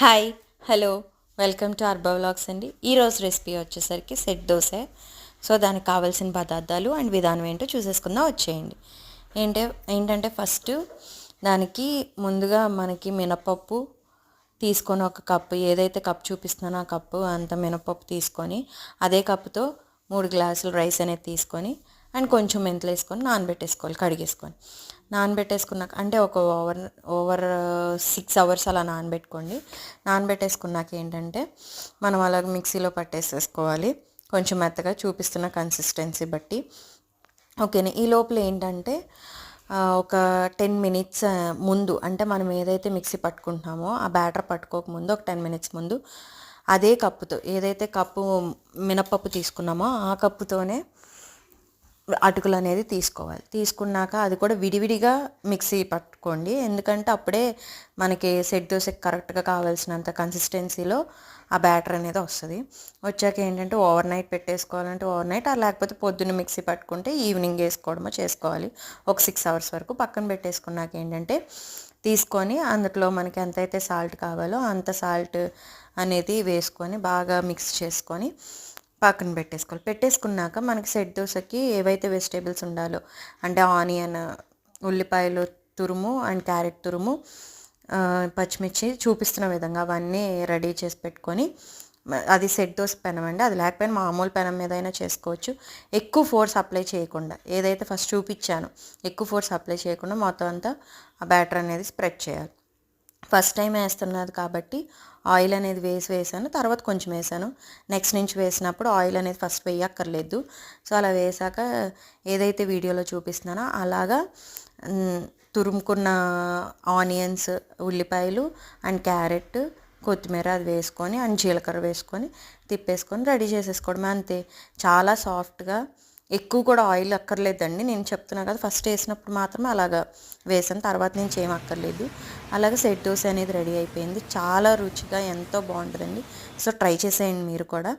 Hi hello welcome to Arba vlogs అండి. ఈరోజు recipe వచ్చేసరికి సెట్ దోశ. సో దానికి కావాల్సిన పదార్థాలు అండ్ విధానం ఏంటో చూసేసుకుందాం, వచ్చేయండి. ఏంటంటే ఫస్ట్ దానికి ముందుగా మనకి మినపప్పు తీసుకొని ఒక కప్పు, ఏదైతే కప్పు చూపిస్తున్నానో ఆ కప్పు అంత మినపప్పు తీసుకొని అదే కప్పుతో 3 గ్లాసులు రైస్ అనేది తీసుకొని అండ్ కొంచెం మెంతులు వేసుకొని నానబెట్టేసుకోవాలి, కడిగేసుకొని. నానబెట్టేసుకున్నాక అంటే ఒక ఓవర్ 6 అవర్స్ అలా నానబెట్టుకోండి. నానబెట్టేసుకున్నాక ఏంటంటే మనం అలాగ మిక్సీలో పట్టేసేసుకోవాలి, కొంచెం మెత్తగా చూపిస్తున్న కన్సిస్టెన్సీ బట్టి. ఓకేనా. ఈ లోపల ఏంటంటే ఒక 10 మినిట్స్ ముందు, అంటే మనం ఏదైతే మిక్సీ పట్టుకుంటున్నామో ఆ బ్యాటర్ పట్టుకోకముందు ఒక 10 మినిట్స్ ముందు అదే కప్పుతో, ఏదైతే కప్పు మినపప్పు తీసుకున్నామో ఆ కప్పుతోనే అటుకులు అనేది తీసుకోవాలి. తీసుకున్నాక అది కూడా విడివిడిగా మిక్సీ పట్టుకోండి, ఎందుకంటే అప్పుడే మనకి సెట్ దోశకి కరెక్ట్గా కావాల్సినంత కన్సిస్టెన్సీలో ఆ బ్యాటర్ అనేది వస్తుంది. వచ్చాక ఏంటంటే ఓవర్ నైట్ పెట్టేసుకోవాలంటే ఓవర్ నైట్, లేకపోతే పొద్దున్న మిక్సీ పట్టుకుంటే ఈవినింగ్ వేసుకోవడమో చేసుకోవాలి. ఒక 6 అవర్స్ వరకు పక్కన పెట్టేసుకున్నాక ఏంటంటే తీసుకొని అందులో మనకి ఎంతైతే సాల్ట్ కావాలో అంత సాల్ట్ అనేది వేసుకొని బాగా మిక్స్ చేసుకొని పక్కన పెట్టేసుకోవాలి. పెట్టేసుకున్నాక మనకి సెట్ దోశకి ఏవైతే వెజిటేబుల్స్ ఉండాలో, అంటే ఆనియన్, ఉల్లిపాయలు తురుము అండ్ క్యారెట్ తురుము, పచ్చిమిర్చి చూపిస్తున్న విధంగా అవన్నీ రెడీ చేసి పెట్టుకొని, అది సెట్ దోశ పెనం అండి, అది లేకపోయినా మామూలు పెనం మీద అయినా చేసుకోవచ్చు. ఎక్కువ ఫోర్స్ అప్లై చేయకుండా, ఏదైతే ఫస్ట్ చూపించానో ఎక్కువ ఫోర్స్ అప్లై చేయకుండా మొత్తం అంతా ఆ బ్యాటర్ అనేది స్ప్రెడ్ చేయాలి. ఫస్ట్ టైం వేస్తున్నది కాబట్టి ఆయిల్ అనేది వేసాను, తర్వాత కొంచెం వేసాను. నెక్స్ట్ నుంచి వేసినప్పుడు ఆయిల్ అనేది ఫస్ట్ వేయక్కర్లేదు. సో అలా వేసాక ఏదైతే వీడియోలో చూపిస్తున్నానో అలాగా తురుముకున్న ఆనియన్స్, ఉల్లిపాయలు అండ్ క్యారెట్, కొత్తిమీర అది వేసుకొని అండ్ జీలకర్ర వేసుకొని తిప్పేసుకొని రెడీ చేసేసుకోవడం అంతే. చాలా సాఫ్ట్గా, ఎక్కువ కూడా ఆయిల్ అక్కర్లేదండి. నేను చెప్తున్నా కదా, ఫస్ట్ వేసినప్పుడు మాత్రమే అలాగా వేసాను, తర్వాత నుంచి ఏం అక్కర్లేదు. అలాగే సెట్ దోశ అనేది రెడీ అయిపోయింది. చాలా రుచిగా ఎంతో బాగుంటుందండి. సో ట్రై చేసేయండి మీరు కూడా.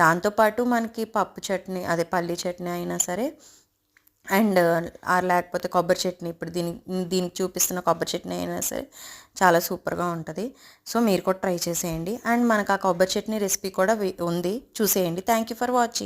దాంతోపాటు మనకి పప్పు చట్నీ, అదే పల్లీ చట్నీ అయినా సరే, అండ్ లేకపోతే కొబ్బరి చట్నీ, ఇప్పుడు దీనికి చూపిస్తున్న కొబ్బరి చట్నీ అయినా సరే చాలా సూపర్గా ఉంటుంది. సో మీరు కూడా ట్రై చేసేయండి. అండ్ మనకు ఆ కొబ్బరి చట్నీ రెసిపీ కూడా ఉంది, చూసేయండి. Thank you for watching.